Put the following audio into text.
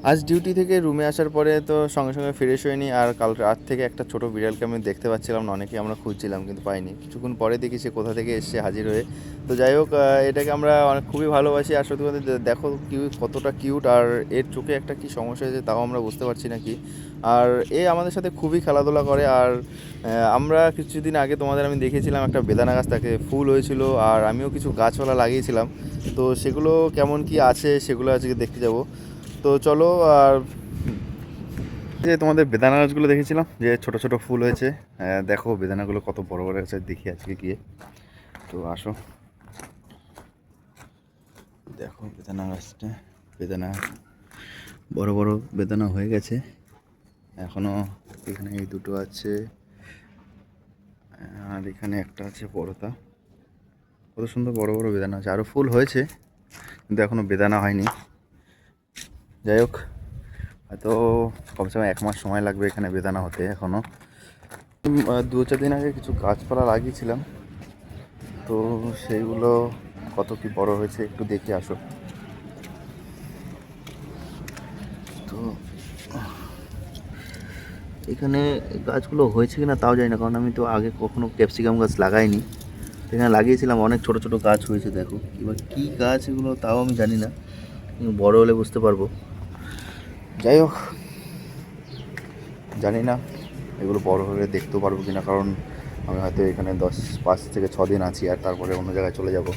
আজ ডিউটি থেকে রুমে আসার পরে তো সঙ্গে সঙ্গে ফ্রেশ হয়নি, আর কাল রাত থেকে একটা ছোট বিড়ালকে আমি দেখতে পাচ্ছিলাম না, অনেকেই আমরা খুঁজছিলাম কিন্তু পাইনি। কিছুক্ষণ পরে দেখি সে কোথা থেকে এসে হাজির হয়ে। তো যাই হোক, এটাকে আমরা অনেক খুবই ভালোবাসি। আর সত্যি কথা দেখো কতটা কিউট, আর এর চোখে একটা কি সমস্যা হয়েছে তাও আমরা বুঝতে পারছি না কি। আর এ আমাদের সাথে খুবই খেলাধুলা করে। আর আমরা কিছুদিন আগে তোমাদের আমি দেখেছিলাম একটা বেদানা গাছ, তাকে ফুল হয়েছিল, আর আমিও কিছু গাছপালা লাগিয়েছিলাম। তো সেগুলো কেমন কি আছে সেগুলো আজকে দেখতে যাব। তো চলো। আর যে তোমাদের বেদানা গাছগুলো দেখেছিলাম যে ছোট ছোট ফুল হয়েছে, দেখো বেদানাগুলো কত বড় বড় হয়েছে, দেখি আজকে গিয়ে। তো আসো, দেখো বেদানা গাছটা। বেদানা বড় বড় বেদানা হয়ে গেছে এখনো। এখানে এই দুটো আছে, আর এখানে একটা আছে বড়টা। কত সুন্দর বড় বড় বেদানা আছে, আরও ফুল হয়েছে কিন্তু এখনো বেদানা হয়নি। যাই হোক, হয়তো কমসে কম 1 মাস সময় লাগবে এখানে বেদানা হতে এখনো। 2-4 দিন আগে কিছু গাছপালা লাগিয়েছিলাম, তো সেইগুলো কত কি বড় হয়েছে একটু দেখে আসো। তো এখানে গাছগুলো হয়েছে কিনা তাও জানি না, কারণ আমি তো আগে কখনো ক্যাপসিকাম গাছ লাগাইনি। এখানে লাগিয়েছিলাম, অনেক ছোট ছোট গাছ হয়েছে দেখো। এবার কী গাছ এগুলো তাও আমি জানি না, কিন্তু বড় হলে বুঝতে পারবো। যাই হোক, জানি না এগুলো বড় হলে দেখতেও পারবো কিনা, কারণ আমি হয়তো এখানে 5 থেকে 6 দিন আছি, আর তারপরে অন্য জায়গায় চলে যাব।